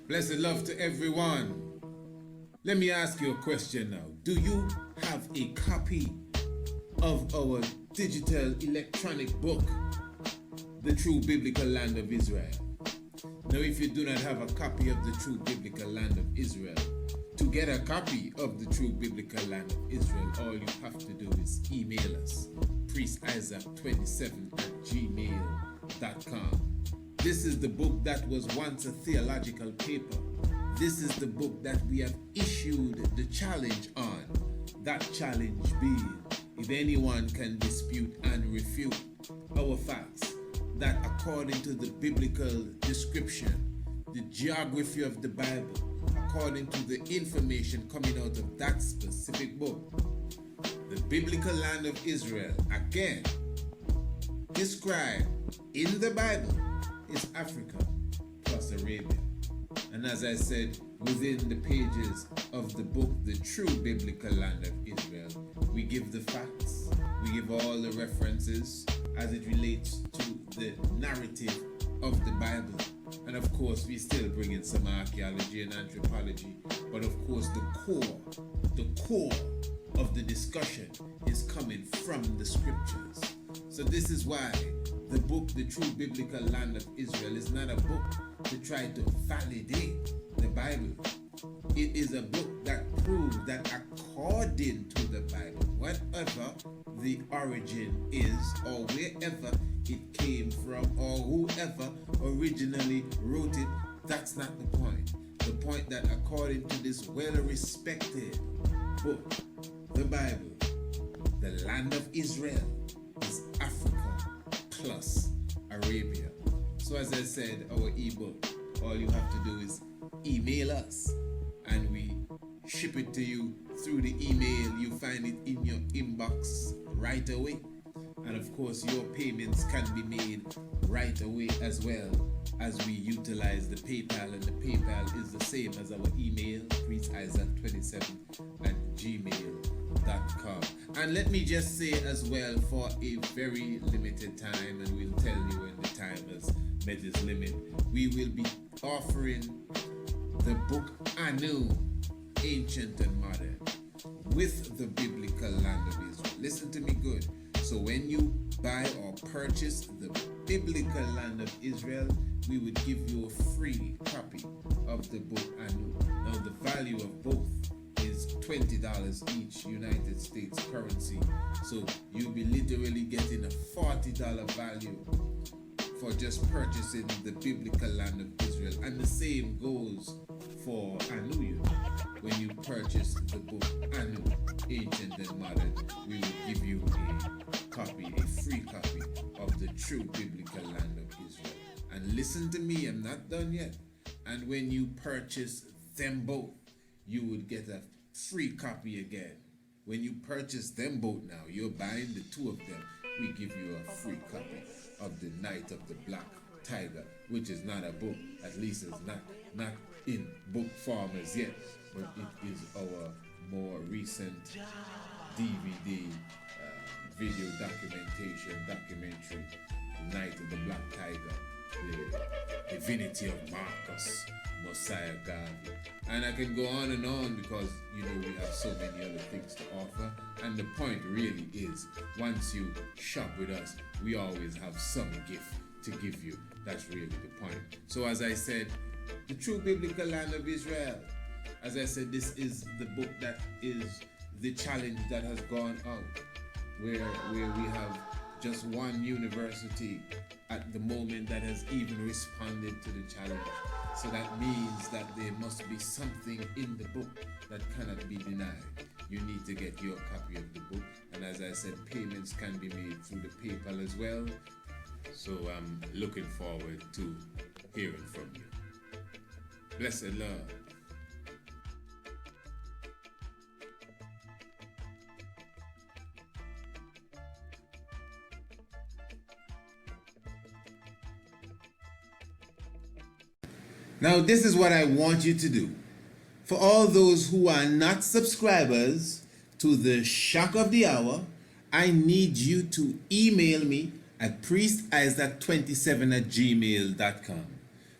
Blessed love to everyone. Let me ask you a question now. Do you have a copy of our digital electronic book, The True Biblical Land of Israel? Now, if you do not have a copy of The True Biblical Land of Israel, to get a copy of The True Biblical Land of Israel, all you have to do is email us, priestisaac27@gmail.com. This is the book that was once a theological paper. This is the book that we have issued the challenge on. That challenge being, if anyone can dispute and refute our facts, that according to the biblical description, the geography of the Bible, according to the information coming out of that specific book, the biblical land of Israel, again, described in the Bible, is Africa plus Arabia. And as I said, within the pages of the book, The True Biblical Land of Israel, we give the facts, we give all the references as it relates to the narrative of the Bible. And of course, we still bring in some archaeology and anthropology. But of course, the core of the discussion is coming from the scriptures. So this is why the book, The True Biblical Land of Israel, is not a book to try to validate the Bible. It is a book that proves that according to the Bible, whatever the origin is, or wherever it came from, or whoever originally wrote it, that's not the point. The point that according to this well-respected book, the Bible, the land of Israel is Africa plus Arabia. So as I said, our ebook, all you have to do is email us and we ship it to you through the email. You find it in your inbox right away. And of course, your payments can be made right away as well, as we utilize the PayPal, and the PayPal is the same as our email, priestisaac27@gmail.com. And let me just say as well, for a very limited time, and we'll tell you when the time has met its limit, we will be offering the book Anu, Ancient and Modern, with the biblical land of Israel. Listen to me good. So when you buy or purchase the biblical land of Israel, we would give you a free copy of the book Anu. Now the value of both is $20 each, United States currency. So you'll be literally getting a $40 value for just purchasing the biblical land of Israel. And the same goes for Anu. When you purchase the book Anu, Ancient and Modern, we will give you a free copy of the True Biblical Land of Israel. And listen to me, I'm not done yet. And when you purchase them both, you would get a free copy again. When you purchase them both now, you're buying the two of them, we give you a free copy of The Night of the Black Tiger, which is not a book, at least it's not in book form as yet, but it is our more recent DVD video documentary, Night of the Black Tiger, the divinity of Marcus, Messiah Garvey. And I can go on and on because, we have so many other things to offer. And the point really is, once you shop with us, we always have some gift to give you. That's really the point. So as I said, the True Biblical Land of Israel. As I said, this is the book that is the challenge that has gone out, where we have just one university at the moment that has even responded to the challenge. So that means that there must be something in the book that cannot be denied. You need to get your copy of the book. And as I said, payments can be made through the PayPal as well. So I'm looking forward to hearing from you. Blessed love. Now, this is what I want you to do. For all those who are not subscribers to the Shock of the Hour, I need you to email me at priestisaac27@gmail.com.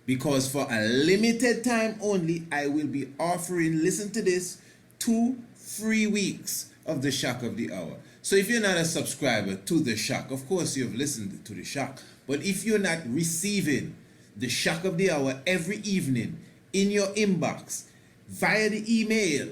because for a limited time only, I will be offering, listen to this, 2 free weeks of the Shock of the Hour. So if you're not a subscriber to the Shock, of course you've listened to the Shock, but if you're not receiving the Shock of the Hour every evening in your inbox via the email,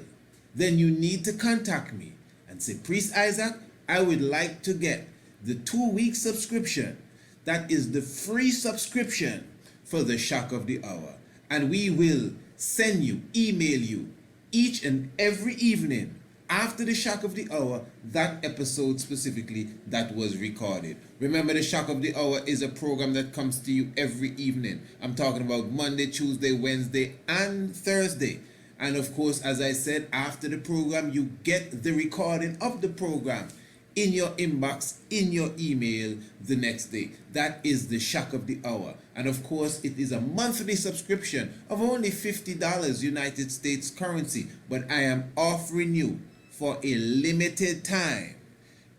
then you need to contact me and say, Priest Isaac, I would like to get the 2-week subscription. That is the free subscription for the Shock of the Hour. And we will send you, email you each and every evening after the Shock of the Hour, that episode specifically that was recorded. Remember, the Shock of the Hour is a program that comes to you every evening. I'm talking about Monday, Tuesday, Wednesday, and Thursday. And of course, as I said, after the program, you get the recording of the program in your inbox, in your email the next day. That is the Shock of the Hour. And of course, it is a monthly subscription of only $50 United States currency. But I am offering you for a limited time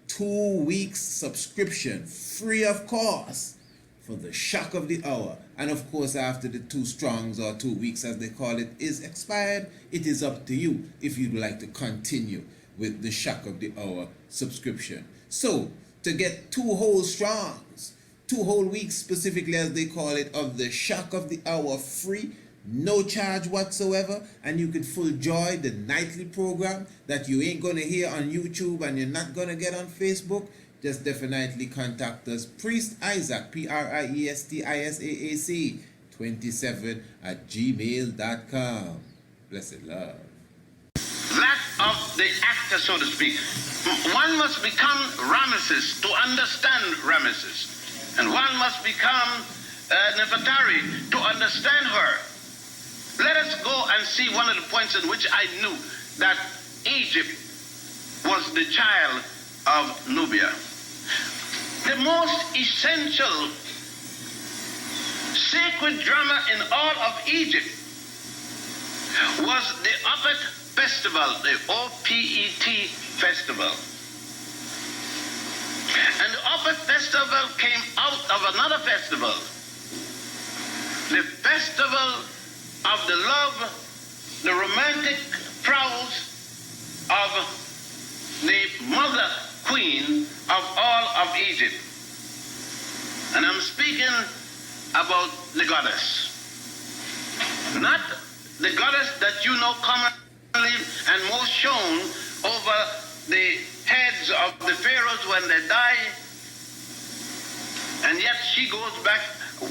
2 weeks subscription free of cost for the Shock of the Hour. And of course, after the 2 strongs or 2 weeks as they call it is expired, it is up to you if you'd like to continue with the Shock of the Hour subscription. So to get 2 whole strongs, 2 whole weeks specifically as they call it, of the Shock of the Hour free, no charge whatsoever, and you can full joy the nightly program that you ain't gonna hear on YouTube and you're not gonna get on Facebook, just definitely contact us. Priest Isaac, PRIESTISAAC 27 at gmail.com. Blessed love. That of the actor, so to speak. One must become Ramesses to understand Ramesses, and one must become Nefertari to understand her. Let us go and see one of the points in which I knew that Egypt was the child of Nubia. The most essential sacred drama in all of Egypt was the Opet Festival, the O-P-E-T festival. And the Opet Festival came out of another festival, the festival of the love, the romantic prowess of the mother queen of all of Egypt. And I'm speaking about the goddess. Not the goddess that you know commonly and most shown over the heads of the pharaohs when they die, and yet she goes back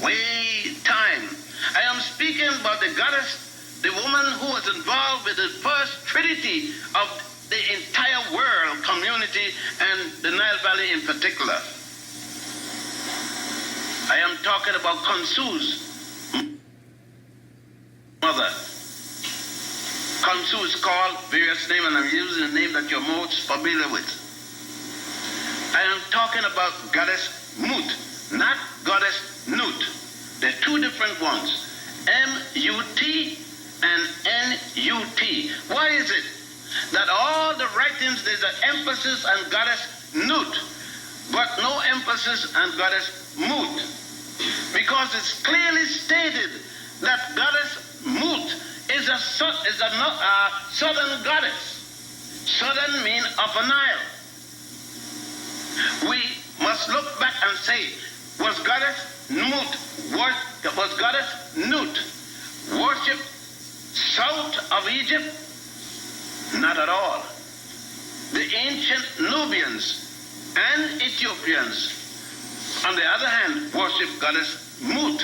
way time. I am speaking about the goddess, the woman who was involved with the first trinity of the entire world community and the Nile Valley in particular. I am talking about Khonsu's mother. Khonsu is called various names, and I'm using the name that you're most familiar with. I am talking about goddess Mut, not goddess Nut. They're 2 different ones, M-U-T and N-U-T. Why is it that all the writings there's an emphasis on goddess Nut, but no emphasis on goddess Mut? Because it's clearly stated that goddess Mut is a southern goddess. Southern means of a Nile. We must look back and say, was goddess Nut worshipped south of Egypt? Not at all. The ancient Nubians and Ethiopians, on the other hand, worship goddess Mut.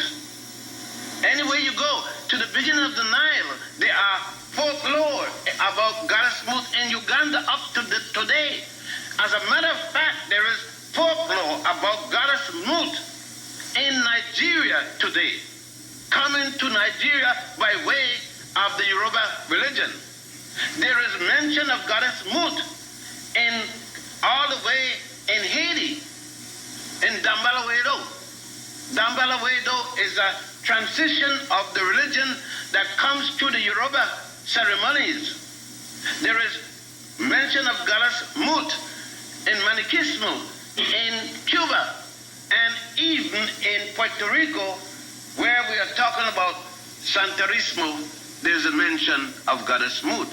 Anywhere you go, to the beginning of the Nile, there are folklore about goddess Mut in Uganda up to today. As a matter of fact, there is folklore about goddess Mut in Nigeria today, coming to Nigeria by way of the Yoruba religion. There is mention of goddess Mut in all the way in Haiti, in Dambalawedo. Dambalawedo is a transition of the religion that comes to the Yoruba ceremonies. There is mention of goddess Mut in Maniquismo, in Cuba, and even in Puerto Rico, where we are talking about Santerismo, there's a mention of Goddess Mut.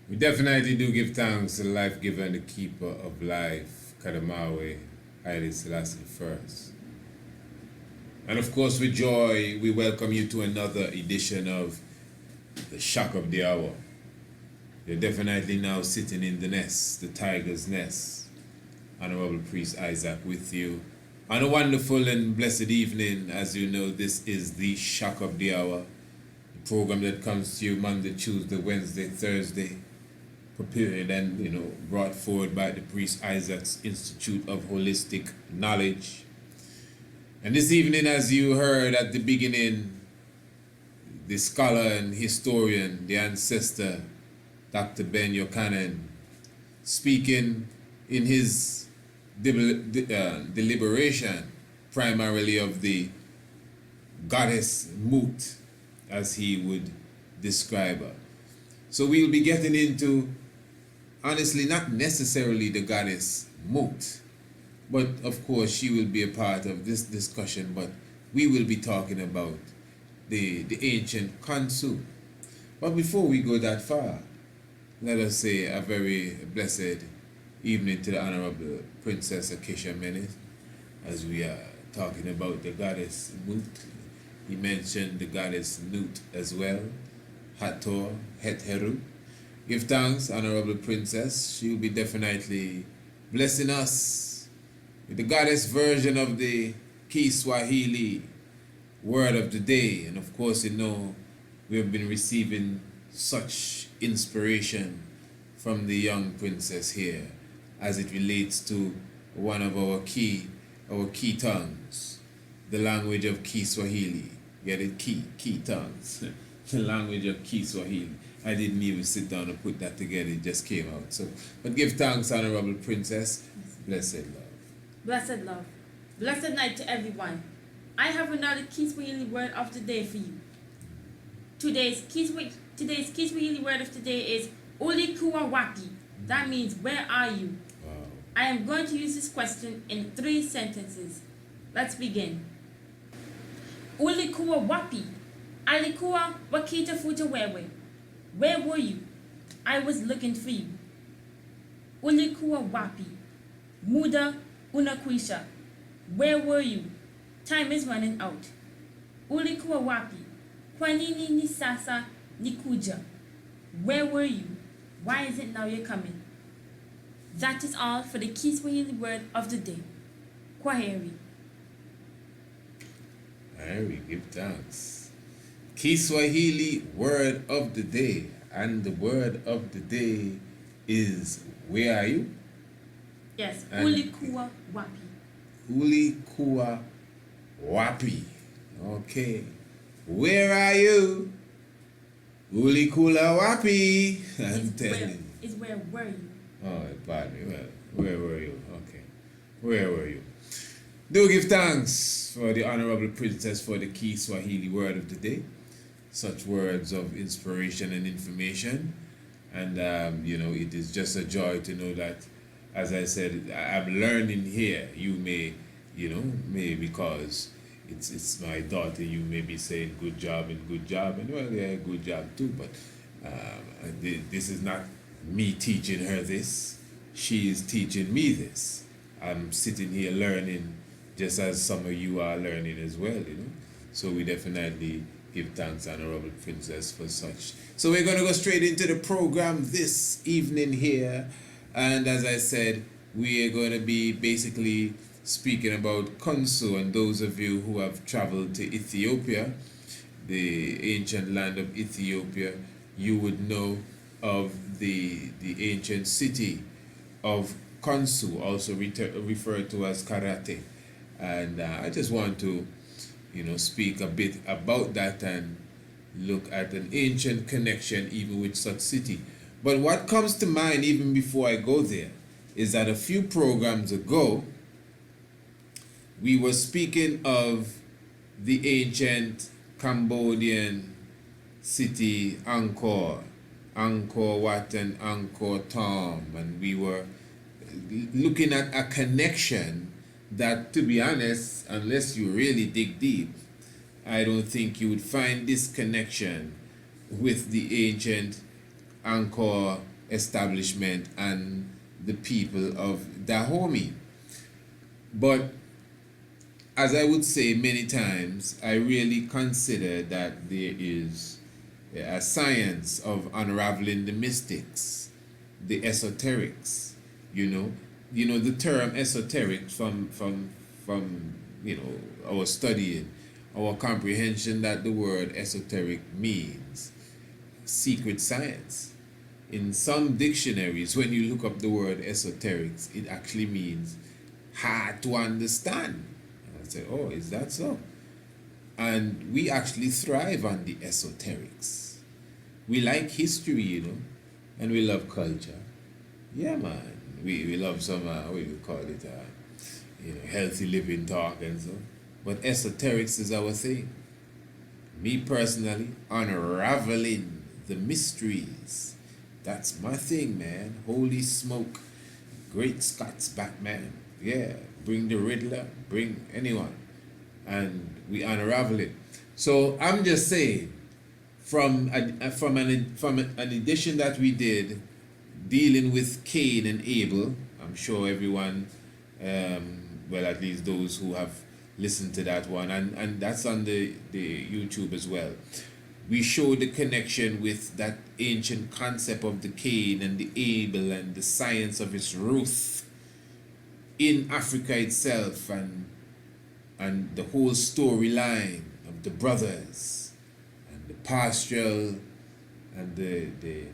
We definitely do give thanks to the life giver and the keeper of life, Kadamawe, Haile Selassie first. And of course, with joy, we welcome you to another edition of the Shock of the Hour. You're definitely now sitting in the nest, the tiger's nest. Honorable Priest Isaac with you on a wonderful and blessed evening. As you know, this is the Shock of the Hour, the program that comes to you Monday, Tuesday, Wednesday, Thursday, prepared and brought forward by the Priest Isaac's Institute of Holistic Knowledge. And this evening, as you heard at the beginning, the scholar and historian, the ancestor, Dr. Ben Yochanan, speaking in his deliberation primarily of the goddess Mut, as he would describe her. So we'll be getting into, honestly, not necessarily the goddess Mut, but of course she will be a part of this discussion, but we will be talking about the ancient Khonsu. But before we go that far, let us say a very blessed evening to the Honorable Princess Acacia Menace, as we are talking about the goddess Mut. He mentioned the goddess Nut as well, Hathor, Hetheru. Give thanks, Honorable Princess. She will be definitely blessing us with the goddess version of the Kiswahili word of the day. And of course, we have been receiving such inspiration from the young princess here as it relates to one of our key tongues, the language of Kiswahili. Get it? Key tongues. The language of Kiswahili. I didn't even sit down and put that together, it just came out. So, but give thanks, Honorable Princess. Blessed love. Blessed love. Blessed night to everyone. I have another Kiswahili word of the day for you. Today's Kiswahili word of the day is Ulikuwa wapi. That means, where are you? Wow. I am going to use this question in 3 sentences. Let's begin. Ulikuwa wapi? Alikuwa wakitafuta wewe. Where were you? I was looking for you. Ulikuwa wapi? Muda unakwisha. Where were you? Time is running out. Ulikuwa wapi? Kwa nini ni sasa nikuja? Where were you? Why is it now you're coming? That is all for the Kiswahili word of the day. Kwaheri. We give thanks. Kiswahili word of the day. And the word of the day is, where are you? Yes, And ulikuwa wapi. Ulikuwa wapi. Okay. Where are you? Ulikuwa wapi. I'm telling you. Is where were you? Oh, pardon me. Well, where were you? Okay. Where were you? Do give thanks for the Honorable Princess for the Kiswahili word of the day. Such words of inspiration and information. And, it is just a joy to know that, as I said, I'm learning here. You may, because it's my daughter, you may be saying good job, and well, yeah, good job too, but this is not me teaching her this. She is teaching me this. I'm sitting here learning just as some of you are learning as well, So we definitely give thanks, Honorable Princess, for such. So we're going to go straight into the program this evening here. And as I said, we are going to be basically speaking about Khonsu. And those of you who have traveled to Ethiopia, the ancient land of Ethiopia, you would know of the ancient city of Khonsu, also referred to as Karate. And I just want to, speak a bit about that and look at an ancient connection even with such city. But what comes to mind even before I go there is that a few programs ago, we were speaking of the ancient Cambodian city Angkor Wat and Angkor Thom, and we were looking at a connection that, to be honest, unless you really dig deep, I don't think you would find this connection with the ancient Angkor establishment and the people of Dahomey. But as I would say many times, I really consider that there is a science of unraveling the mystics, the esoterics. The term esoteric from our studying, our comprehension that the word esoteric means secret science. In some dictionaries, when you look up the word esoterics, it actually means hard to understand. And I say, oh, is that so? And we actually thrive on the esoterics. We like history, and we love culture. Yeah, man. We love some, what do you call it, healthy living talk and so. But esoterics is our thing. Me personally, unraveling the mysteries. That's my thing, man. Holy smoke. Great Scots Batman. Yeah. Bring the Riddler. Bring anyone. And we unravel it. So I'm just saying, from an edition that we did dealing with Cain and Abel, I'm sure everyone, well, at least those who have listened to that one, and that's on the YouTube as well. We show the connection with that ancient concept of the Cain and the Abel and the science of its Ruth in Africa itself, and the whole storyline of the brothers and the pastoral and the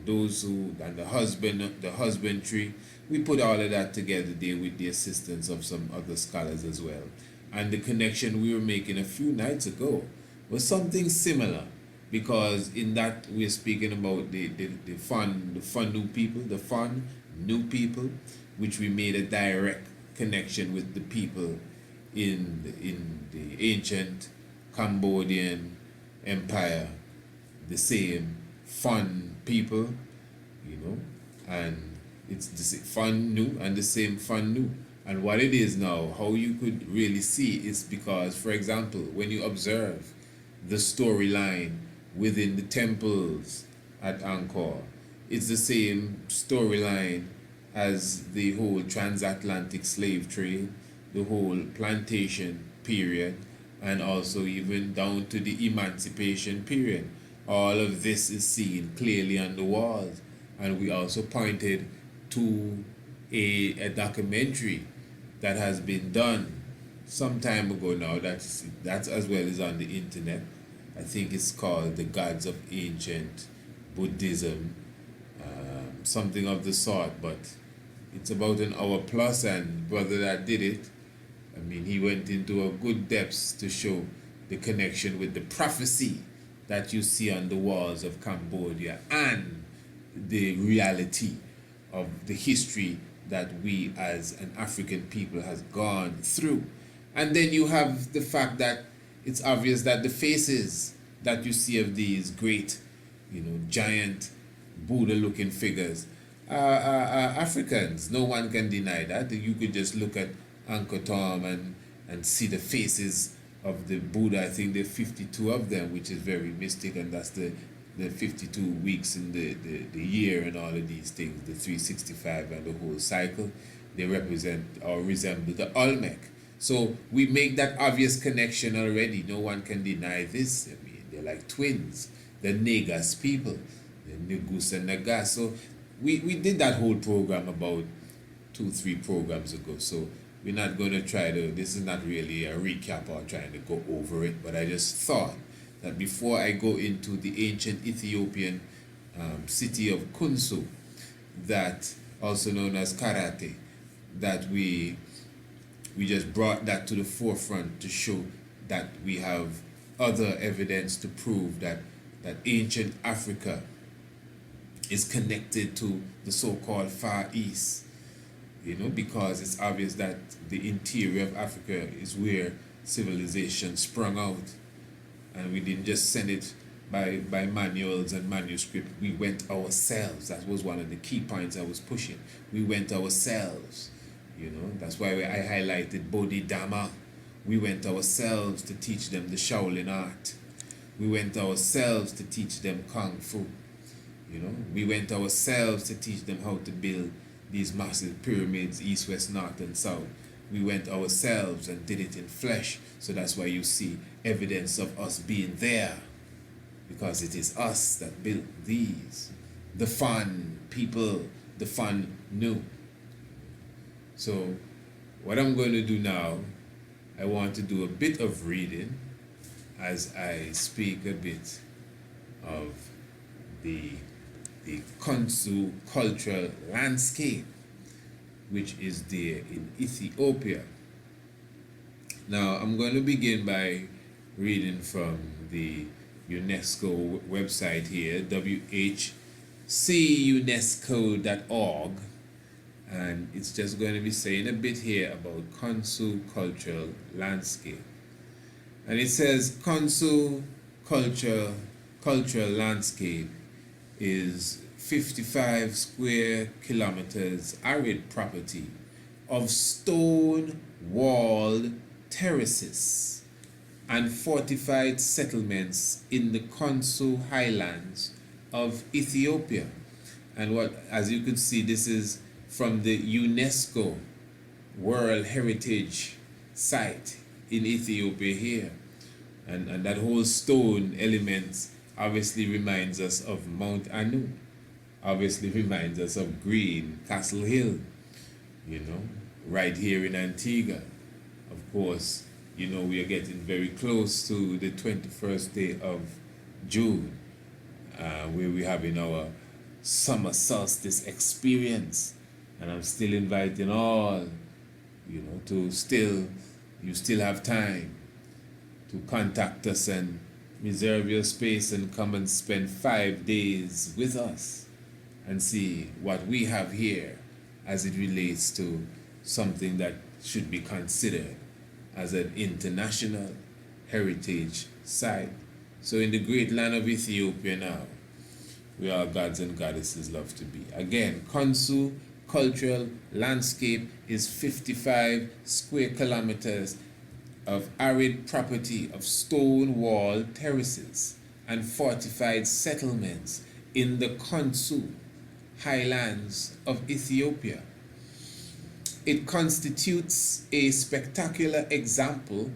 husbandry. We put all of that together there with the assistance of some other scholars as well. And the connection we were making a few nights ago was something similar, because in that we're speaking about the fun new people, which we made a direct connection with the people in the ancient Cambodian empire, the same fun people, and it's the same fun new and the same fun new. And what it is now, how you could really see is because, for example, when you observe the storyline within the temples at Angkor, it's the same storyline as the whole transatlantic slave trade, the whole plantation period, and also even down to the emancipation period. All of this is seen clearly on the walls. And we also pointed to a documentary that has been done some time ago now, that's as well as on the internet. I think it's called The Gods of Ancient Buddhism, something of the sort, but it's about an hour plus, and brother that did it, I mean, he went into a good depths to show the connection with the prophecy that you see on the walls of Cambodia and the reality of the history that we as an African people has gone through. And then you have the fact that it's obvious that the faces that you see of these great, giant Buddha-looking figures are Africans. No one can deny that. You could just look at Angkor Thom and see the faces of the Buddha. I think there are 52 of them, which is very mystic, and that's the 52 weeks in the year and all of these things, the 365 and the whole cycle. They represent or resemble the Olmec. So we make that obvious connection already. No one can deny this. I mean, they're like twins. The Negas people, the Negus and Nagas. So we did that whole program about 2-3 programs ago. So we're not going to try to, this is not really a recap or trying to go over it, but I just thought that before I go into the ancient Ethiopian city of Kunsu, that also known as Karate, that we just brought that to the forefront to show that we have other evidence to prove that ancient Africa is connected to the so-called Far East, because it's obvious that the interior of Africa is where civilization sprung out. And we didn't just send it by manuals and manuscript. We went ourselves. That was one of the key points I was pushing. We went ourselves. That's why I highlighted Bodhidharma We went ourselves to teach them the Shaolin art. We went ourselves to teach them Kung Fu. We went ourselves to teach them how to build these massive pyramids, east, west, north, and south. We went ourselves and did it in flesh. So that's why you see evidence of us being there, because it is us that built these. The Fan people, the Fan knew. So what I'm going to do now, I want to do a bit of reading as I speak a bit of the Kansu cultural landscape, which is there in Ethiopia. Now, I'm going to begin by reading from the UNESCO website here, whcunesco.org, and it's just going to be saying a bit here about Kansu cultural landscape. And it says Kansu cultural landscape is 55 square kilometers arid property of stone walled terraces and fortified settlements in the Kansu highlands of Ethiopia. And as you can see, this is from the UNESCO World Heritage Site in Ethiopia here. And that whole stone element obviously reminds us of Mount Anu, obviously reminds us of Green Castle Hill, right here in Antigua. Of course, we are getting very close to the 21st day of June, where we're having our summer solstice experience. And I'm still inviting all, you still have time to contact us and reserve your space and come and spend 5 days with us and see what we have here as it relates to something that should be considered as an international heritage site. So in the great land of Ethiopia now, where our gods and goddesses love to be. Again, Kansu cultural landscape is 55 square kilometers of arid property of stone wall terraces and fortified settlements in the Kansu highlands of Ethiopia. It constitutes a spectacular example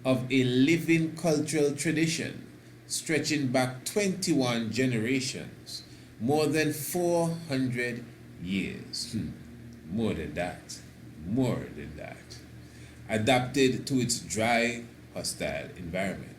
of a living cultural tradition stretching back 21 generations, more than 400 years. More than that. Adapted to its dry, hostile environment.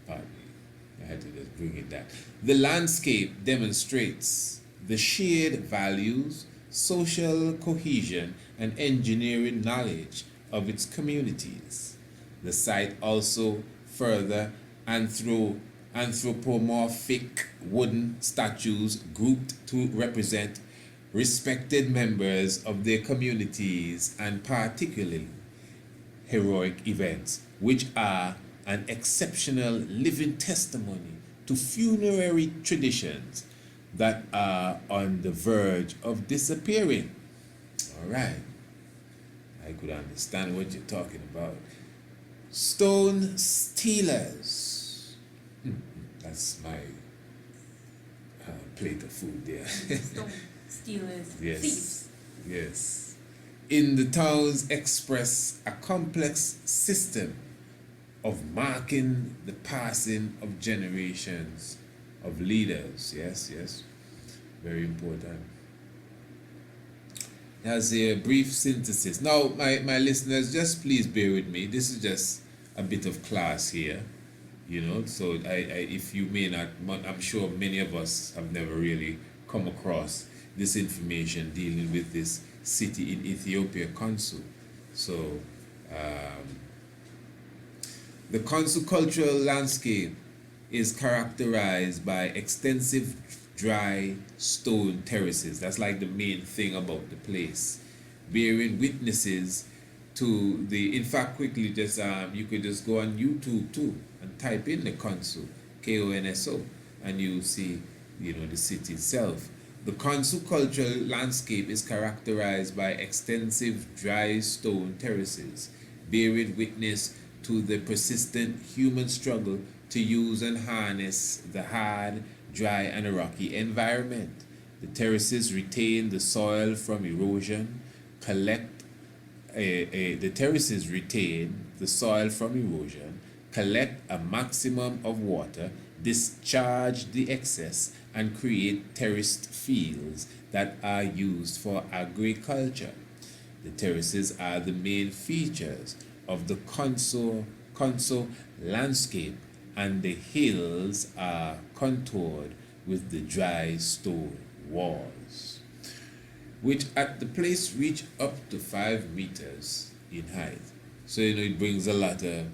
Pardon me, I had to just bring it down. The landscape demonstrates the shared values, social cohesion, and engineering knowledge of its communities. The site also further anthropomorphic wooden statues grouped to represent respected members of their communities and particularly heroic events, which are an exceptional living testimony to funerary traditions that are on the verge of disappearing. All right, I could understand what you're talking about. Stone stealers. That's my plate of food there. Stone stealers, Yes. thieves. Yes. In the towns express a complex system of marking the passing of generations of leaders. Yes. Very important. As a brief synthesis. Now, my listeners, just please bear with me. This is just a bit of class here, So if you may not, I'm sure many of us have never really come across this information dealing with this city in Ethiopia, Kansu. So, the Kansu cultural landscape is characterized by extensive dry stone terraces. That's like the main thing about the place, bearing witnesses to in fact, quickly, just you could just go on YouTube too and type in the Kansu, Konso, and you see, the city itself. The Kansu cultural landscape is characterized by extensive dry stone terraces, bearing witness to the persistent human struggle to use and harness the hard, dry, and rocky environment. The terraces retain the soil from erosion, the terraces retain the soil from erosion, collect a maximum of water, discharge the excess, and create terraced fields that are used for agriculture. The terraces are the main features of the Conso landscape, and the hills are contoured with the dry stone walls, which at the place reach up to 5 meters in height. So it brings a lot of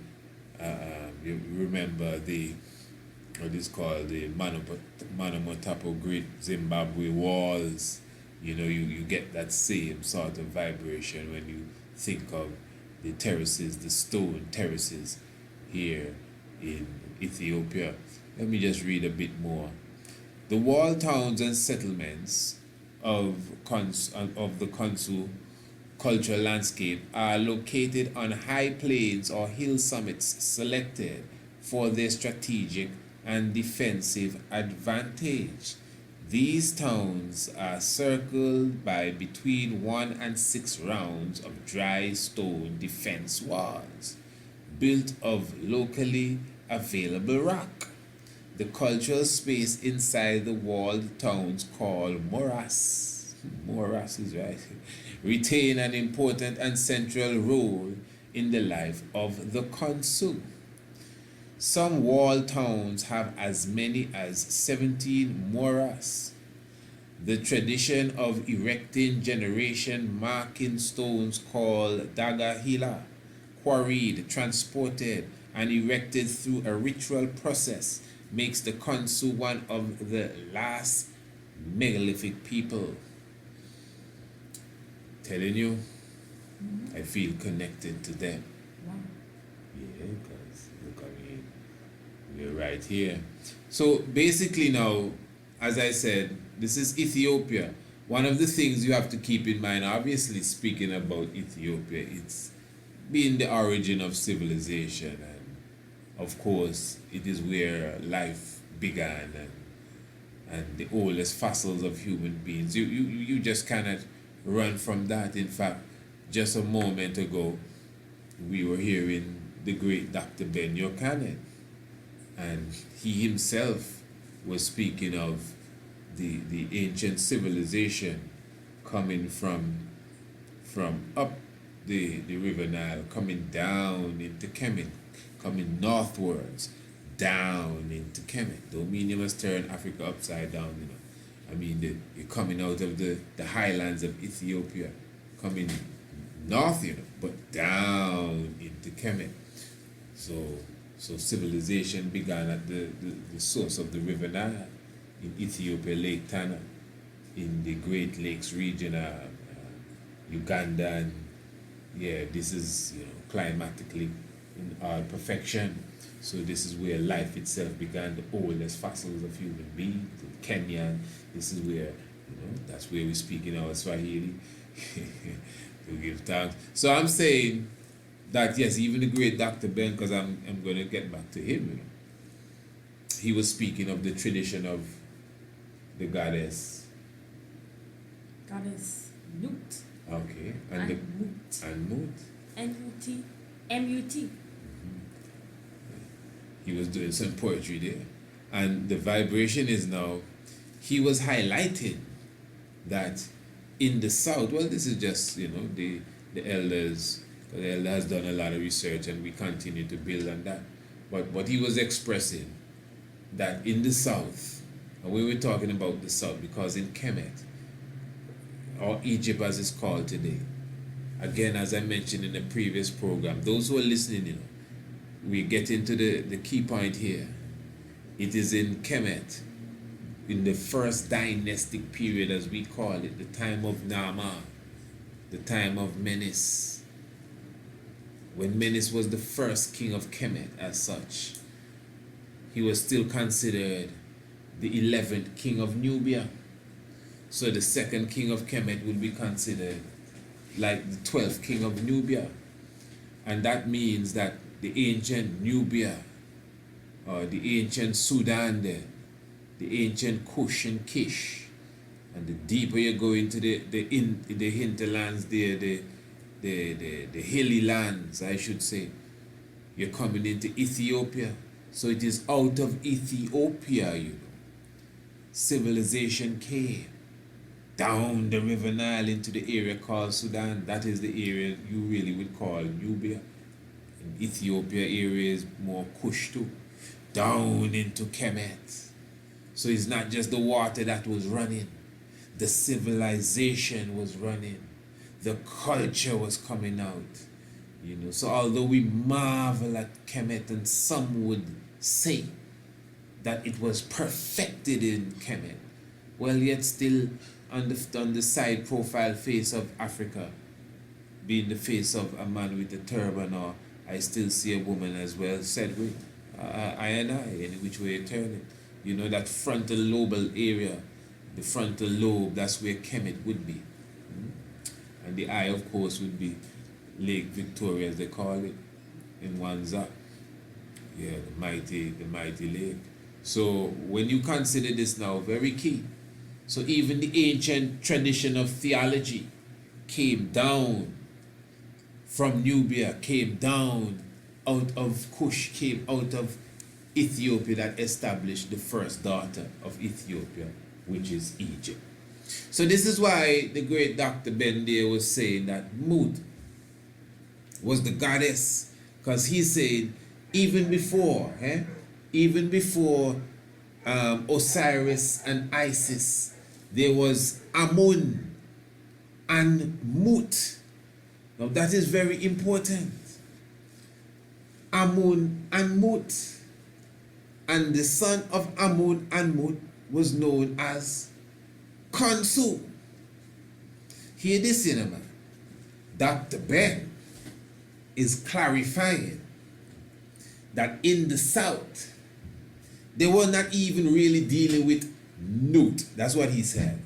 you remember what is called the Manomotapo Great Zimbabwe walls. You get that same sort of vibration when you think of the terraces, the stone terraces here in Ethiopia. Let me just read a bit more. The wall towns and settlements of the Konsu cultural landscape are located on high plains or hill summits selected for their strategic and defensive advantage. These towns are circled by between 1 and 6 rounds of dry stone defense walls, built of locally available rock. The cultural space inside the walled towns, called moras is right, retain an important and central role in the life of the Konsu. Some wall towns have as many as 17 moras. The tradition of erecting generation marking stones called dagahila, quarried, transported, and erected through a ritual process, makes the Konsu one of the last megalithic people. Telling you, I feel connected to them. Wow. Yeah, because look, we're right here. So basically now, as I said, this is Ethiopia. One of the things you have to keep in mind, obviously speaking about Ethiopia, it's being the origin of civilization, and of course it is where life began, and the oldest fossils of human beings. You just cannot run from that. In fact, just a moment ago, we were hearing the great Dr. Ben Yokanen, and he himself was speaking of the ancient civilization coming from up the River Nile, coming down into Kemet, coming northwards, down into Kemet. Don't mean you must turn Africa upside down, I mean, you're coming out of the highlands of Ethiopia, coming north, but down into Kemet. So civilization began at the source of the River Nile in Ethiopia, Lake Tana, in the Great Lakes region, Uganda, and this is climatically in our perfection. So this is where life itself began, the oldest fossils of human beings. In Kenya, this is where, that's where we speak in our Swahili to give thanks. So I'm saying that, yes, even the great Dr. Ben, because I'm going to get back to him, he was speaking of the tradition of the goddess. Goddess Nut. Okay. And Mut. And Mut. N-U-T. M-U-T. He was doing some poetry there. And the vibration is now, he was highlighting that in the South, well, this is just, the elders, the elder has done a lot of research and we continue to build on that. But what he was expressing, that in the South, and we were talking about the South because in Kemet, or Egypt as it's called today, again, as I mentioned in the previous program, those who are listening, we get into the key point here. It is in Kemet, in the first dynastic period, as we call it, the time of Nama, the time of Menes. When Menes was the first king of Kemet as such, he was still considered the 11th king of Nubia. So the second king of Kemet would be considered like the 12th king of Nubia. And that means that the ancient Nubia, or the ancient Sudan there, the ancient Kush and Kish, and the deeper you go into the hinterlands there, the hilly lands, I should say, you're coming into Ethiopia. So it is out of Ethiopia, you know, civilization came down the River Nile into the area called Sudan. That is the area you really would call Nubia. In Ethiopia area is more Kush too, down into Kemet. So it's not just the water that was running, the civilization was running, the culture was coming out, you know. So although we marvel at Kemet, and some would say that it was perfected in Kemet, well, yet still on the side profile face of Africa, being the face of a man with a turban, or I still see a woman as well, said we, I and I, in which way you turn it. You know, that frontal lobal area, the frontal lobe, that's where Kemet would be. And the eye, of course, would be Lake Victoria, as they call it, in Wanza. Yeah, the mighty lake. So when you consider this now, very key. So even the ancient tradition of theology came down from Nubia, came down out of Kush, came out of Ethiopia, that established the first daughter of Ethiopia, which is Egypt. So this is why the great Dr. Ben there was saying that Mut was the goddess, because he said even before Osiris and Isis, there was Amun and Mut. Now that is very important. Amun and Mut. And the son of Amun and Mut was known as Khonsu. Hear this, you know, man. Dr. Ben is clarifying that in the South, they were not even really dealing with Nut. That's what he said.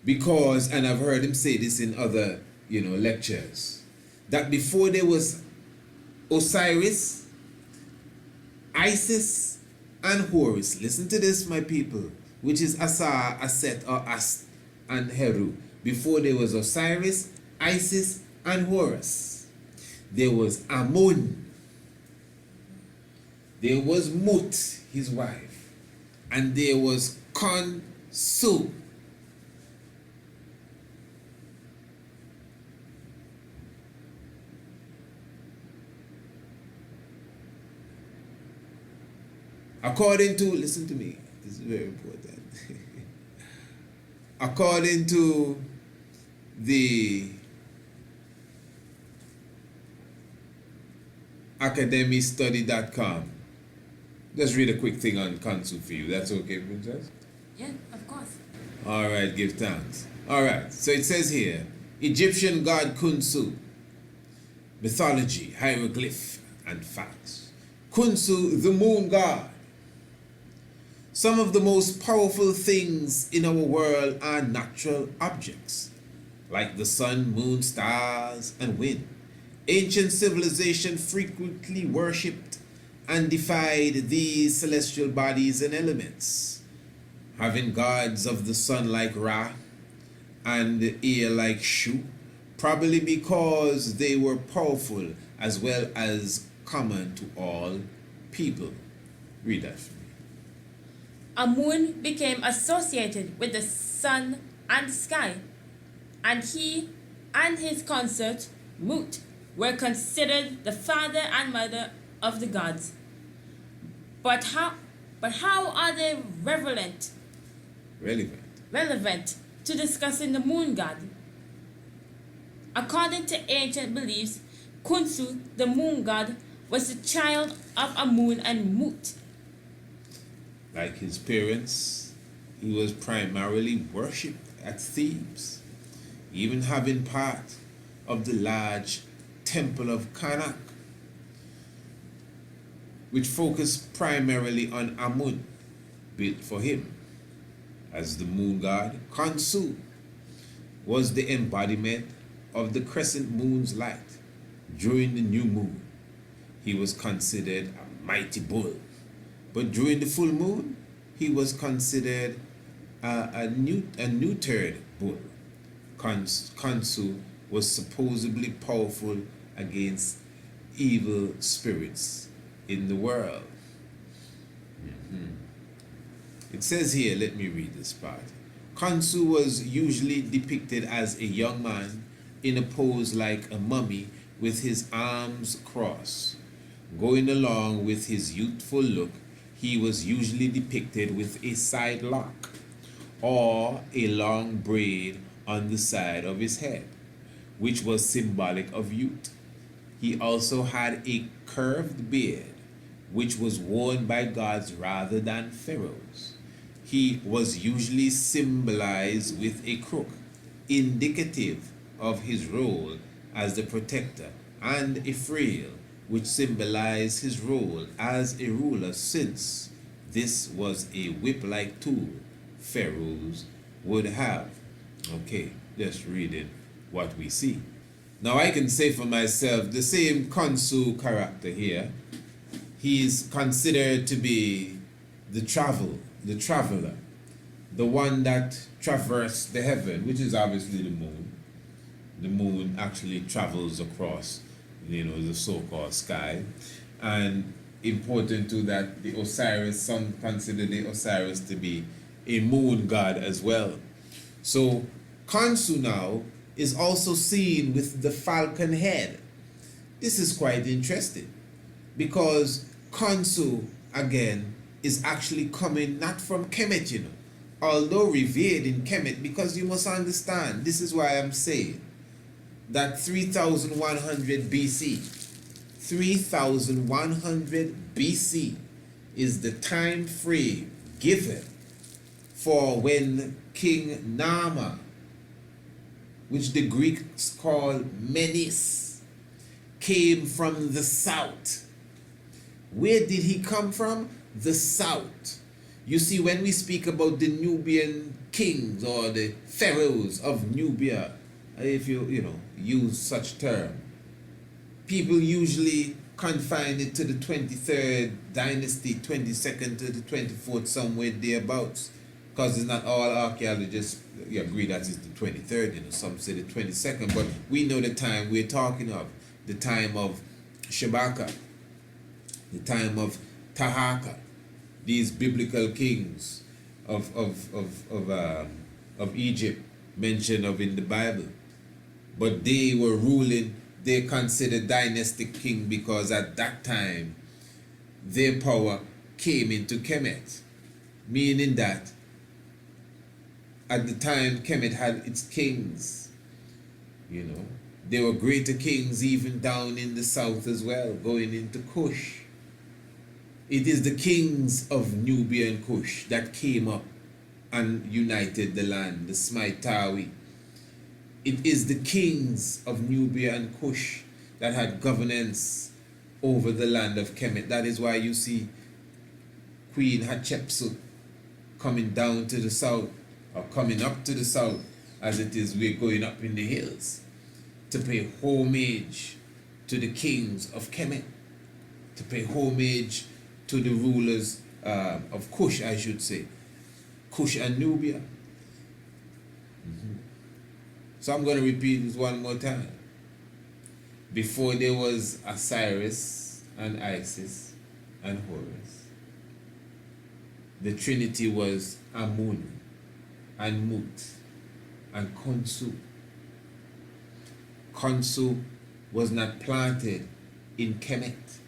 Because, and I've heard him say this in other, you know, lectures, that before there was Osiris, Isis, and Horus, listen to this, my people, which is Asar, Aset, or Ast, and Heru. Before there was Osiris, Isis, and Horus, there was Amun, there was Mut, his wife, and there was Khonsu. According to, listen to me, this is very important. According to the academystudy.com, just read a quick thing on Khonsu for you. That's okay, Princess? Yeah, of course. All right, give thanks. All right, so it says here, Egyptian god Khonsu, mythology, hieroglyph, and facts. Khonsu, the moon god. Some of the most powerful things in our world are natural objects, like the sun, moon, stars, and wind. Ancient civilization frequently worshipped and defied these celestial bodies and elements, having gods of the sun like Ra and the air like Shu, probably because they were powerful as well as common to all people. Read that for me. Amun became associated with the sun and the sky, and he and his consort Mut were considered the father and mother of the gods. But how are they relevant to discussing the moon god? According to ancient beliefs, Khonsu, the moon god, was the child of Amun and Mut. Like his parents, he was primarily worshipped at Thebes, even having part of the large temple of Karnak, which focused primarily on Amun, built for him. As the moon god, Khonsu was the embodiment of the crescent moon's light, During the new moon, he was considered a mighty bull. But during the full moon, he was considered a neutered bull. Khonsu was supposedly powerful against evil spirits in the world. It says here, let me read this part. Khonsu was usually depicted as a young man in a pose like a mummy with his arms crossed. Going along with his youthful look, he was usually depicted with a side lock or a long braid on the side of his head, which was symbolic of youth. He also had a curved beard, which was worn by gods rather than pharaohs. He was usually symbolized with a crook, indicative of his role as the protector, and a flail, which symbolized his role as a ruler, since this was a whip-like tool pharaohs would have. Okay, just reading what we see. Now I can say for myself, the same Khonsu character here, he's considered to be the traveler, the one that traversed the heaven, which is obviously the moon. The moon actually travels across, the so-called sky. And important too that the Osiris, some consider the Osiris to be a moon god as well. So Khonsu now is also seen with the falcon head. This is quite interesting because Khonsu, again, is actually coming not from Kemet, although revered in Kemet, because you must understand, this is why I'm saying that 3100 BC, 3100 BC is the time frame given for when King Nama, which the Greeks call Menes, came from the south. Where did he come from? The south. You see, when we speak about the Nubian kings or the pharaohs of Nubia, if you use such term, people usually confine it to the 23rd dynasty, 22nd to the 24th, somewhere thereabouts, because it's not all archaeologists agree that it's the 23rd, some say the 22nd, but we know the time we're talking of, the time of Shabaka, the time of Tahaka, these biblical kings of Egypt mentioned of in the Bible. But they were ruling, they considered dynastic king because at that time their power came into Kemet, meaning that at the time Kemet had its kings, there were greater kings even down in the south as well, going into Kush. It is the kings of Nubia and Kush that came up and united the land, the Smaitawi. It is the kings of Nubia and Kush that had governance over the land of Kemet. That is why you see Queen Hatshepsut coming down to the south, or coming up to the south, as it is we're going up in the hills, to pay homage to the kings of Kemet, to pay homage to the rulers of Kush, I should say, Kush and Nubia. So I'm going to repeat this one more time. Before there was Osiris and Isis and Horus, the Trinity was Amun and Mut and Khonsu. Khonsu was not planted in Kemet.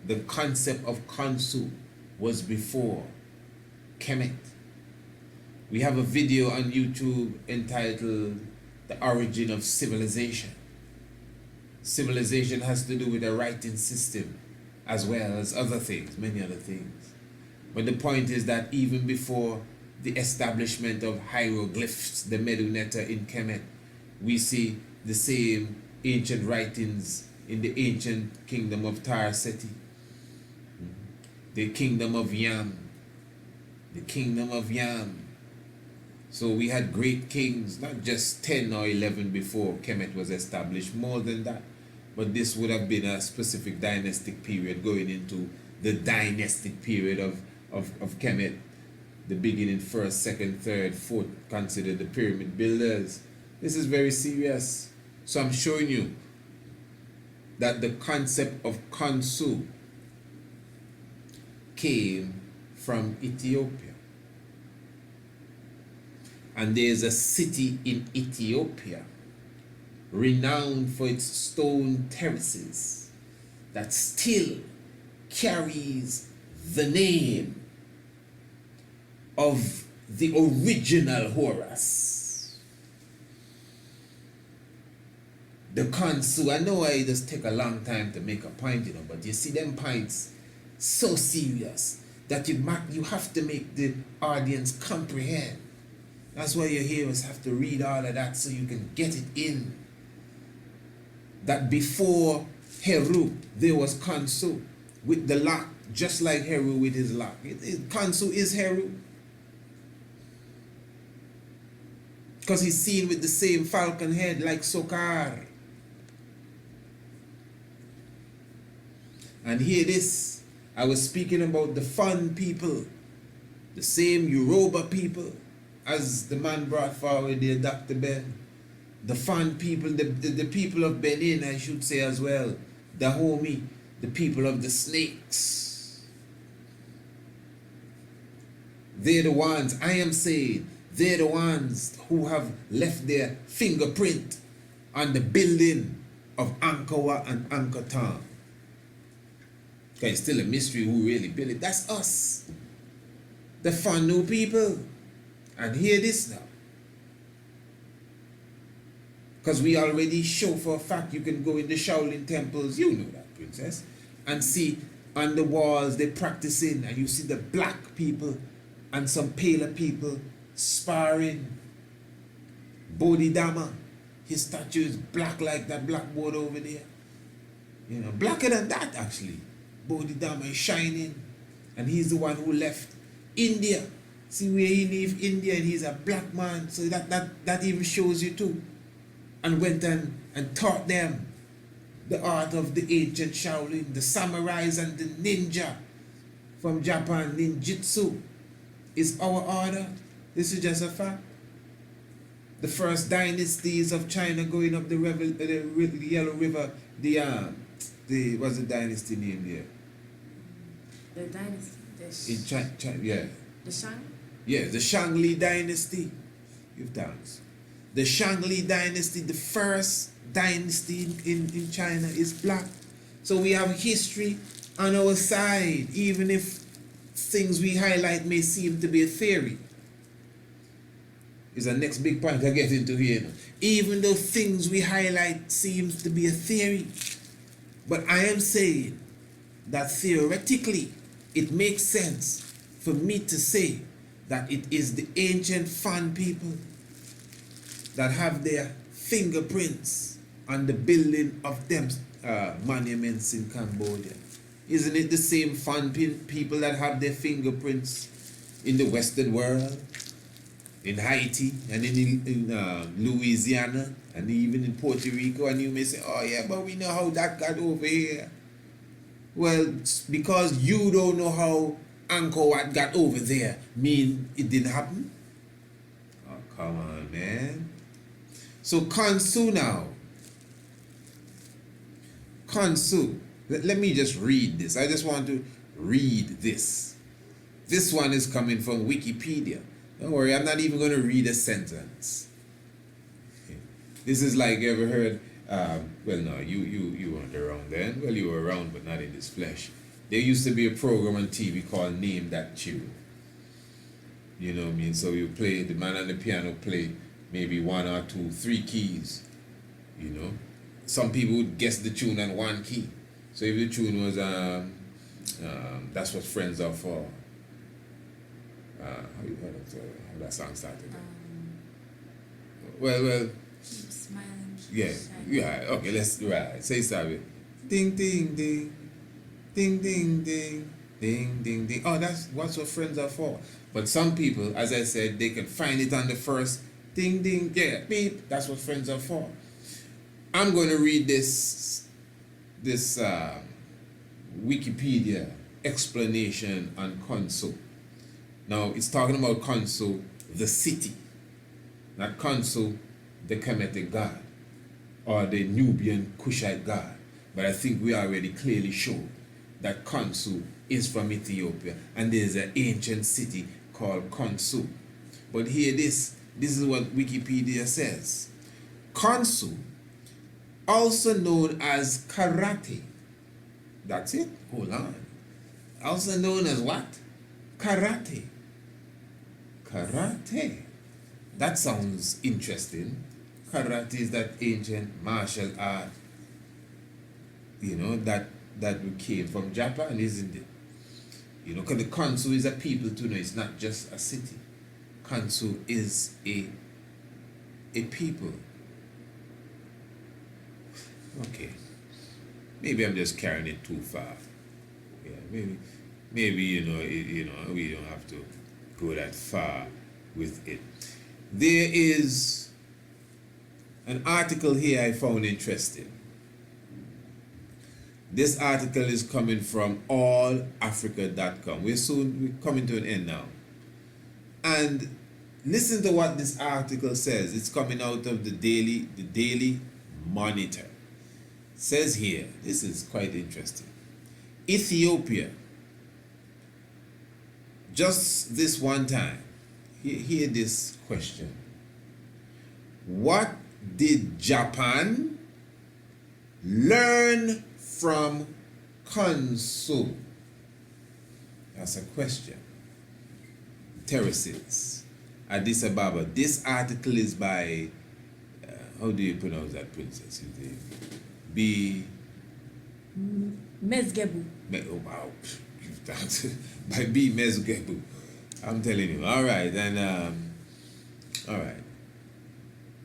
The concept of Khonsu was before Kemet. We have a video on YouTube entitled The Origin of Civilization. Civilization has to do with a writing system as well as other things, many other things. But the point is that even before the establishment of hieroglyphs, the Medunetta in Kemet, we see the same ancient writings in the ancient kingdom of Tar Seti, the kingdom of Yam, the kingdom of Yam, So we had great kings, not just 10 or 11 before Kemet was established, more than that. But this would have been a specific dynastic period going into the dynastic period of Kemet, the beginning, first, second, third, fourth, considered the pyramid builders. This is very serious. So I'm showing you that the concept of Khonsu came from Ethiopia. And there's a city in Ethiopia renowned for its stone terraces that still carries the name of the original Horus. The Khonsu, I know I just take a long time to make a point, you know, but you see them points so serious that you have to make the audience comprehend. That's why your hearers have to read all of that so you can get it in. That before Heru, there was Khonsu with the lock, just like Heru with his lock. Khonsu is Heru. Because he's seen with the same falcon head like Sokar. And hear this, I was speaking about the Fon people, the same Yoruba people, as the man brought forward there, Dr. Ben. The Fon people, the people of Benin, I should say as well. Dahomey, the people of the snakes. They're the ones, I am saying, they're the ones who have left their fingerprint on the building of Angkor Wat and Angkor Thom. Okay, it's still a mystery who really built it. That's us, the Fonu people. And hear this now. Because we already show for a fact you can go in the Shaolin temples, you know that, princess, and see on the walls they're practicing, and you see the black people and some paler people sparring. Bodhidharma, his statue is black like that blackboard over there. You know, blacker than that actually. Bodhidharma is shining, and he's the one who left India. See where he leave India, and he's a black man, so that even shows you too. And went and taught them the art of the ancient Shaolin, the samurais and the ninja from Japan. Ninjutsu is our order. This is just a fact. The first dynasties of China going up the Yellow River, what's the dynasty name there? The dynasty. In China, yeah. The Shang? Yeah, the Shangli dynasty. Give thanks. The Shangli dynasty, the first dynasty in China, is black. So we have history on our side, even if things we highlight may seem to be a theory. Is the next big point I get into here now. Even though things we highlight seems to be a theory, but I am saying that theoretically it makes sense for me to say that it is the ancient Fon people that have their fingerprints on the building of them monuments in Cambodia. Isn't it the same Fon people that have their fingerprints in the Western world, in Haiti, and in Louisiana, and even in Puerto Rico? And you may say, oh yeah, but we know how that got over here. Well, because you don't know how Angkor Wat got over there, mean it didn't happen? Oh, come on, man. So Khonsu now. Khonsu. Let me just read this. I just want to read this. This one is coming from Wikipedia. Don't worry, I'm not even going to read a sentence. This is like, you ever heard, well, no, you weren't around then. Well, you were around, but not in this flesh. There used to be a program on TV called Name That Tune. You know what I mean? So you play, the man on the piano play maybe 1 or 2, 3 keys. You know? Some people would guess the tune on 1 key. So if the tune was, That's What Friends Are For. How that song started? Well. Keep smiling. Yeah. Okay, let's, right. Say sorry. Ding, ding, ding. Ding, ding, ding. Ding, ding, ding. Oh, that's what friends are for. But some people, as I said, they can find it on the first ding, ding, yeah, beep. That's what friends are for. I'm going to read this Wikipedia explanation on Khonsu. Now, it's talking about Khonsu, the city, not Khonsu, the Kemetic god, or the Nubian Kushite god. But I think we already clearly showed that Khonsu is from Ethiopia, and there's an ancient city called Khonsu. But here this is what Wikipedia says. Khonsu, also known as karate. That's it. Hold on. Also known as what? Karate. Karate. That sounds interesting. Karate is that ancient martial art, that came from Japan, isn't it? Because the Khonsu is a people too. It's not just a city. Khonsu is a people. Okay. Maybe I'm just carrying it too far. Yeah, maybe we don't have to go that far with it. There is an article here I found interesting. This article is coming from allafrica.com. We're coming to an end now. And listen to what this article says. It's coming out of the Daily Monitor. It says here, this is quite interesting. Ethiopia, just this one time, hear this question. What did Japan learn from Khonsu? That's a question. Terraces, Addis Ababa. This article is by, how do you pronounce that princess? Mezgebu. Oh, wow. By B. Mezgebu. I'm telling you. All right. And, all right.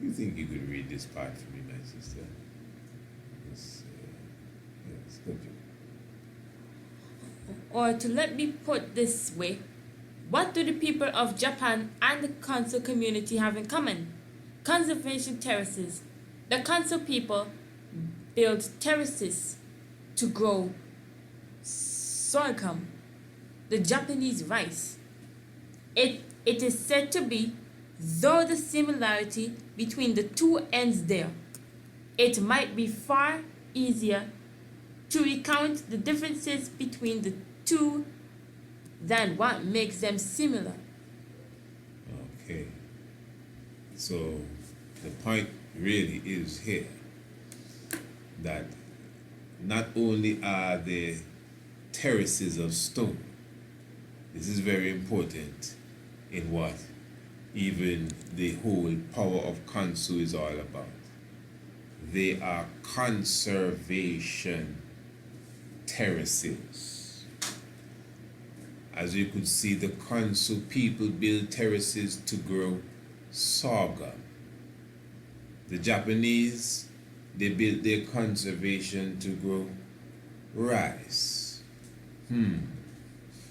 You think you could read this part for me, my sister? Yes, good. Or to let me put this way, what do the people of Japan and the Khonsu community have in common? Conservation terraces. The Khonsu people build terraces to grow sorghum, the Japanese rice. It is said to be, though the similarity between the two ends there, it might be far easier to recount the differences between the two than what makes them similar. Okay. So the point really is here that not only are there terraces of stone, this is very important in what even the whole power of Khonsu is all about. They are conservation terraces. As you could see, the Khonsu people build terraces to grow sorghum. The Japanese, they built their conservation to grow rice.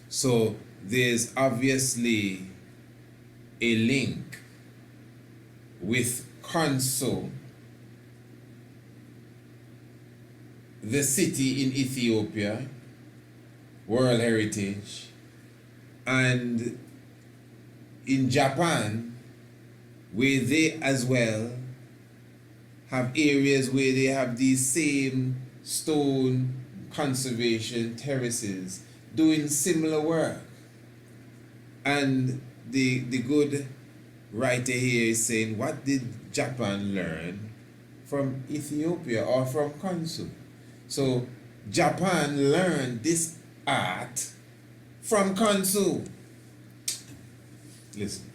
So there's obviously a link with Khonsu, the city in Ethiopia, World Heritage, and in Japan, where they as well have areas where they have these same stone conservation terraces doing similar work. And the good writer here is saying, what did Japan learn from Ethiopia or from Khonsu? So Japan learned this art from Khonsu. Listen.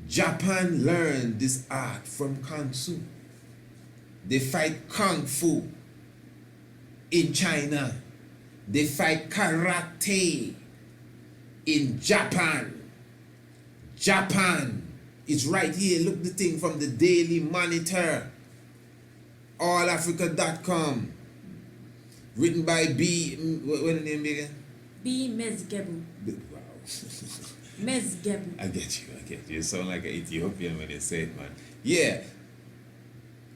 Japan learned this art from Khonsu. They fight Kung Fu in China. They fight karate in Japan. Japan is right here. Look the thing from the Daily Monitor. allafrica.com. Written by B. What the name again? B. Mezgebu. Wow. Mezgebu. I get you. You sound like an Ethiopian when you say it, man. Yeah.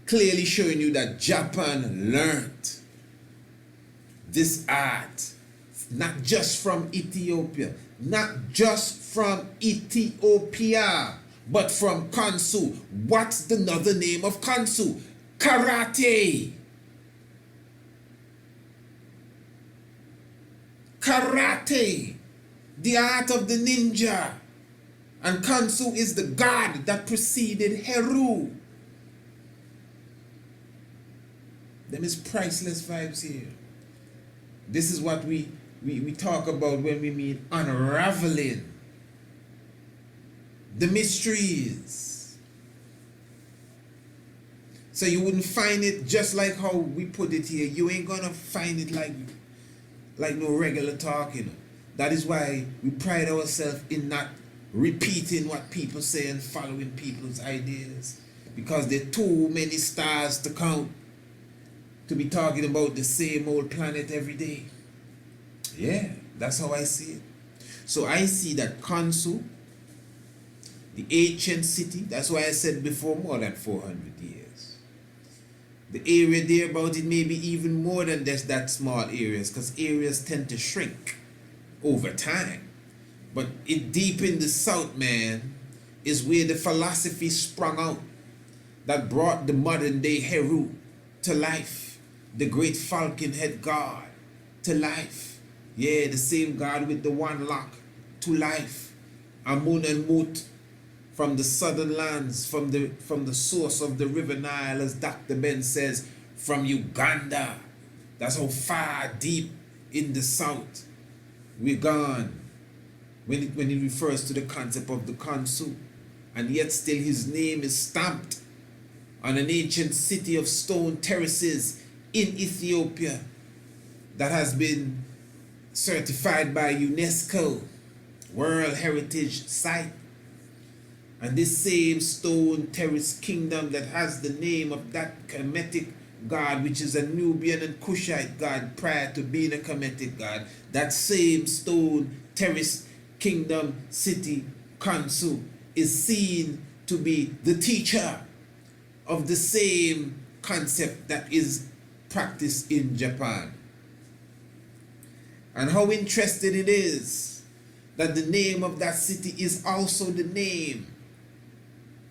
Clearly showing you that Japan learned this art, not just from Ethiopia, not just from Ethiopia, but from Kansu. What's the other name of Kansu? Karate. Karate, the art of the ninja. And Kansu is the god that preceded Heru. Them is priceless vibes here. This is what we talk about when we mean unraveling the mysteries. So you wouldn't find it just like how we put it here. You ain't gonna find it like no regular talk, you know. That is why we pride ourselves in not repeating what people say and following people's ideas, because there are too many stars to count to be talking about the same old planet every day. Yeah, that's how I see it. So I see that Kansu, the ancient city, that's why I said before, more than 400 years. The area there about it may be even more than just that small areas, because areas tend to shrink over time. But it deep in the south, man, is where the philosophy sprung out that brought the modern day Heru to life. The great falcon head god to life. Yeah, the same god with the one lock to life. Amun and Mut from the southern lands, from the source of the river Nile, as Dr. Ben says, from Uganda. That's how far deep in the south we're gone when it refers to the concept of the Kansu. And yet still his name is stamped on an ancient city of stone terraces in Ethiopia that has been certified by UNESCO World Heritage Site. And this same stone terrace kingdom that has the name of that Kemetic god, which is a Nubian and Kushite god prior to being a Kemetic god, that same stone terrace kingdom city, Kansu, is seen to be the teacher of the same concept that is practiced in Japan. And how interesting it is that the name of that city is also the name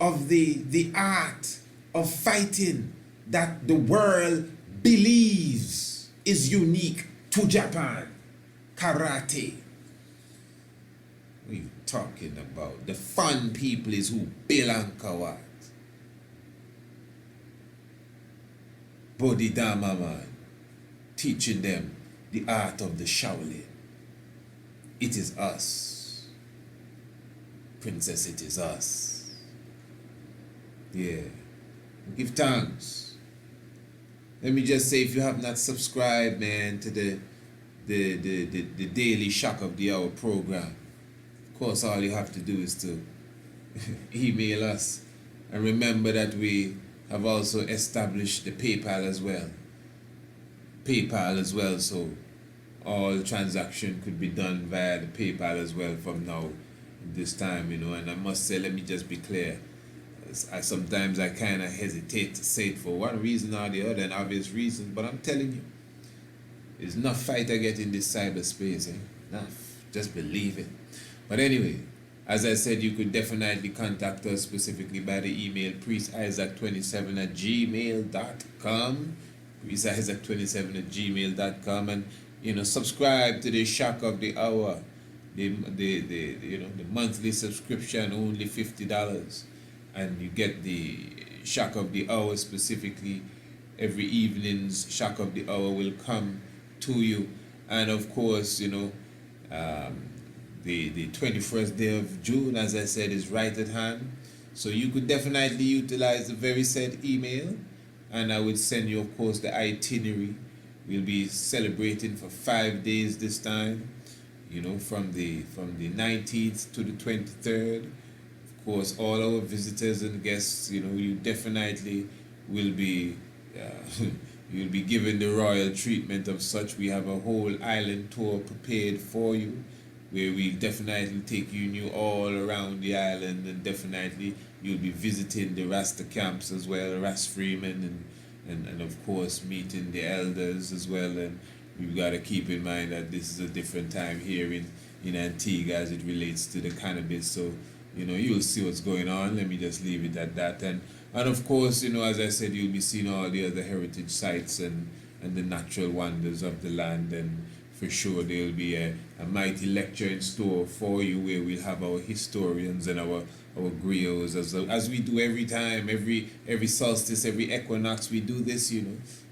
of the art of fighting that the world believes is unique to Japan. Karate. What are you talking about? The fun people is who Bill and Kawat. Bodhidharma man, teaching them the art of the Shaolin. It is us. Princess, it is us. Yeah. Give thanks. Let me just say, if you have not subscribed, man, to the daily Shock of the Hour program, of course, all you have to do is to email us. And remember that we have also established the PayPal as well. So all transaction could be done via the PayPal as well from now, this time, you know. And I must say, let me just be clear. Sometimes I kind of hesitate to say it for one reason or the other, and obvious reasons, but I'm telling you, there's enough fight I get in this cyberspace, enough. Just believe it. But anyway, as I said, you could definitely contact us specifically by the email priestisaac27@gmail.com, priestisaac27@gmail.com, and subscribe to the Shock of the Hour, the monthly subscription, only $50, and you get the Shock of the Hour specifically. Every evening's Shock of the Hour will come to you, and of course, the 21st day of June, as I said, is right at hand. So you could definitely utilize the very said email, and I would send you, of course, the itinerary. We'll be celebrating for 5 days this time, from the 19th to the 23rd. Of course, all our visitors and guests, you definitely will be You'll be given the royal treatment of such. We have a whole island tour prepared for you, where we'll definitely take you all around the island, and definitely you'll be visiting the Rasta camps as well, Ras Freeman, and of course meeting the elders as well. And we've got to keep in mind that this is a different time here in Antigua as it relates to the cannabis. So, you'll see what's going on. Let me just leave it at that. And of course, as I said, you'll be seeing all the other heritage sites and the natural wonders of the land. And for sure, there'll be a mighty lecture in store for you, where we'll have our historians and our griots, as we do every time, every solstice, every equinox, we do this,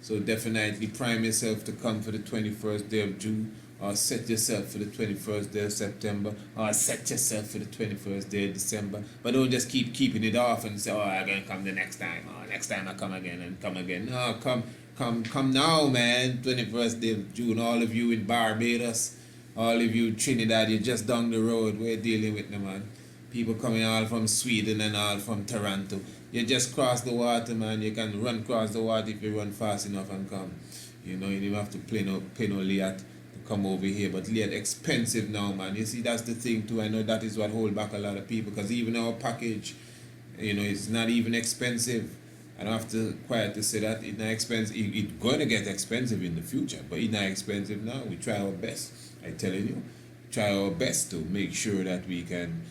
So definitely prime yourself to come for the 21st day of June, or set yourself for the 21st day of September, or set yourself for the 21st day of December. But don't just keep keeping it off and say, I'm going to come the next time, or next time I come again and come again. No, come now, man. 21st day of June, all of you in Barbados, all of you in Trinidad, you're just down the road. We're dealing with them, man. People coming all from Sweden and all from Toronto. You just cross the water, man. You can run across the water if you run fast enough and come. You don't have to pay no Liat to come over here. But Liat expensive now, man. You see, that's the thing too. I know that is what hold back a lot of people, because even our package, it's not even expensive. I don't have to quiet to say that it's not expensive. It's going to get expensive in the future, but it's not expensive now. We try our best. I'm telling you, try our best to make sure that we can,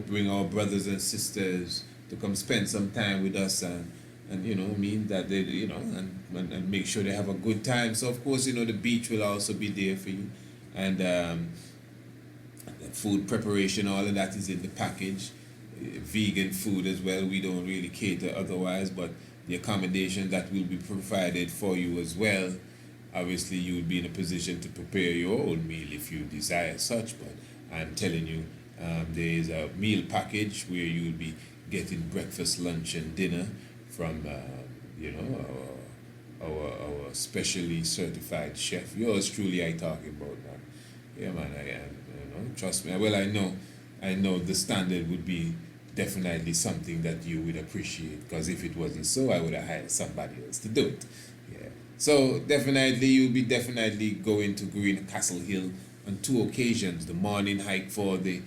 bring our brothers and sisters to come spend some time with us, and that they, and make sure they have a good time. So of course, the beach will also be there for you, and food preparation, all of that is in the package. Vegan food as well. We don't really cater otherwise, but the accommodation that will be provided for you as well. Obviously, you will be in a position to prepare your own meal if you desire such, but I'm telling you, there is a meal package where you will be getting breakfast, lunch, and dinner from our specially certified chef. Yours truly, I talking about, man. Yeah, man, I am. Trust me. Well, I know the standard would be definitely something that you would appreciate, because if it wasn't so, I would have hired somebody else to do it. Yeah. So definitely, you'll be definitely going to Greencastle Hill on 2 occasions. The morning hike for the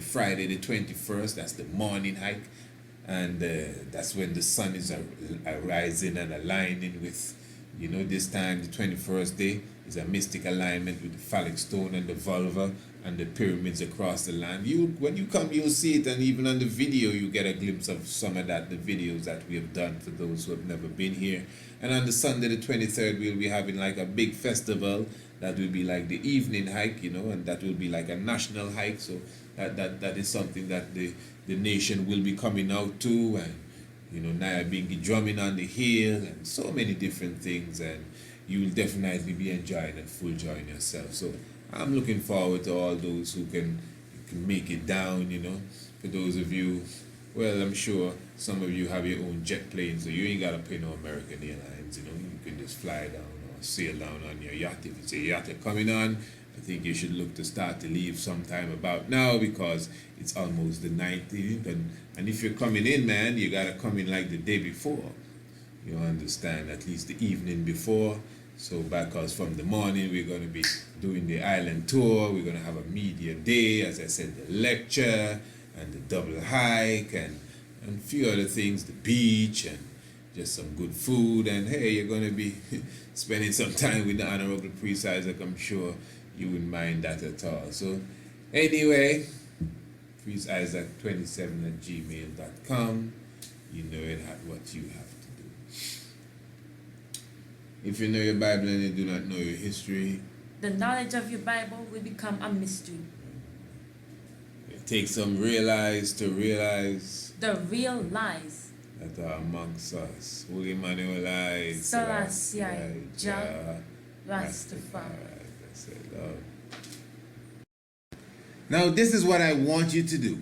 Friday the 21st, that's the morning hike, and that's when the sun is rising and aligning with, this time the 21st day is a mystic alignment with the phallic stone and the vulva and the pyramids across the land. When you come, you'll see it, and even on the video you get a glimpse of some of that, the videos that we have done for those who have never been here. And on the Sunday the 23rd, we'll be having like a big festival that will be like the evening hike, and that will be like a national hike. So that is something that the nation will be coming out to, and Naya being drumming on the hill, and so many different things, and you will definitely be enjoying and full enjoying yourself. So I'm looking forward to all those who can make it down. For those of you, well, I'm sure some of you have your own jet planes, so you ain't gotta pay no American Airlines. You can just fly down or sail down on your yacht. If it's a yacht you're coming on, I think you should look to start to leave sometime about now, because it's almost the 19th, and if you're coming in, man, you gotta come in like the day before. You understand? At least the evening before. So because from the morning we're going to be doing the island tour, we're going to have a media day, as I said, the lecture and the double hike and a few other things, the beach and just some good food. And hey, you're going to be spending some time with the Honorable Priest Isaac. I'm sure you wouldn't mind that at all. So anyway, Priest Isaac 27@gmail.com. You know it, what you have to do. If you know your Bible and you do not know your history, the knowledge of your Bible will become a mystery. It takes some realize to realize the real lies that are amongst us. Holy Emmanuel eyes, Selassie, Jah, Rastafari. That's it, Lord. Now this is what I want you to do.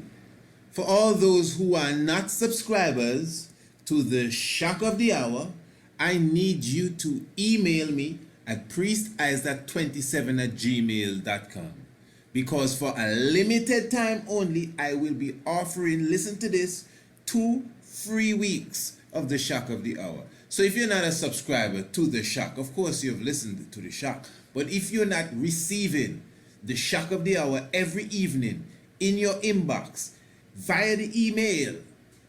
For all those who are not subscribers to the Shock of the Hour, I need you to email me at priestisaac27@gmail.com, because for a limited time only, I will be offering, listen to this, 2 free weeks of the Shock of the Hour. So if you're not a subscriber to The Shock, of course you've listened to The Shock, but if you're not receiving The Shock of the Hour every evening in your inbox via the email,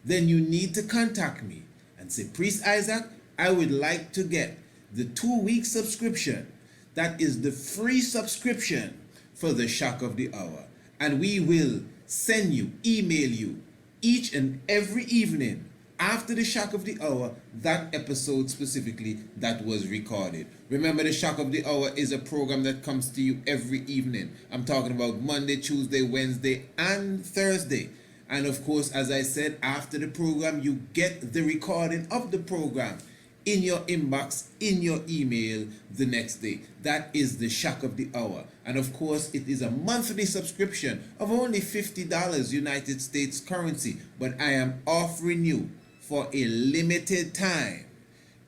then you need to contact me and say, Priest Isaac, I would like to get the 2-week subscription. That is the free subscription for The Shock of the Hour. And we will send you, email you each and every evening after The Shock of the Hour, that episode specifically that was recorded. Remember, The Shock of the Hour is a program that comes to you every evening. I'm talking about Monday, Tuesday, Wednesday, and Thursday. And of course, as I said, after the program, you get the recording of the program in your inbox, in your email the next day. That is The Shock of the Hour. And of course, it is a monthly subscription of only $50 United States currency. But I am offering you for a limited time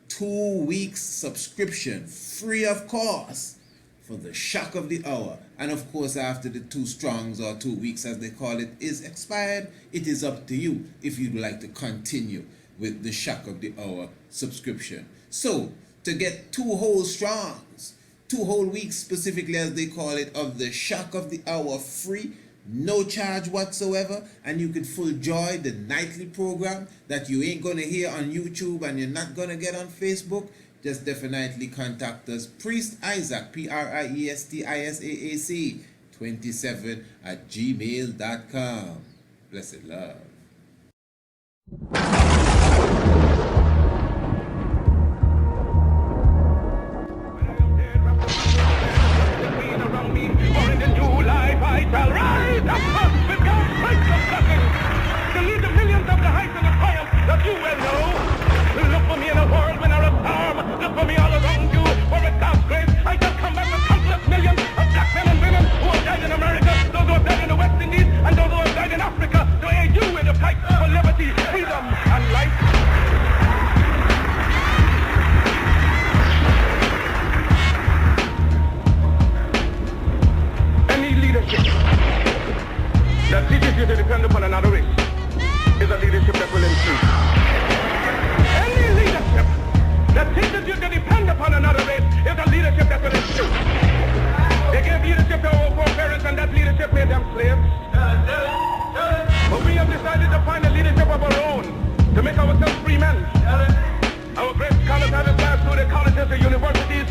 2 weeks subscription free of cost for The Shock of the Hour. And of course, after the 2 strongs or 2 weeks as they call it is expired, it is up to you if you'd like to continue with The Shock of the Hour subscription. So to get 2 whole strongs, 2 whole weeks specifically as they call it, of The Shock of the Hour free, no charge whatsoever, and you can full joy the nightly program that you ain't gonna hear on YouTube and you're not gonna get on Facebook, just definitely contact us. Priest Isaac, PRIESTISAAC 27 at gmail.com. Blessed love. I shall rise up with God's strength of blessing to lead the millions of the heights and the triumph that you well know. Look for me in a world when there is storm. Look for me all around you, for with God's grace I shall come back with countless millions of black men and women who have died in America, those who have died in the West Indies, and those who have died in Africa to aid you in the fight for liberty, freedom, and life. That teaches you to depend upon another race is a leadership that will ensue. Any leadership that teaches you to depend upon another race is a leadership that will ensue. They gave leadership to our forebears, and that leadership made them slaves. But we have decided to find a leadership of our own, to make ourselves free men. Our great scholars have advanced through the colleges, the universities,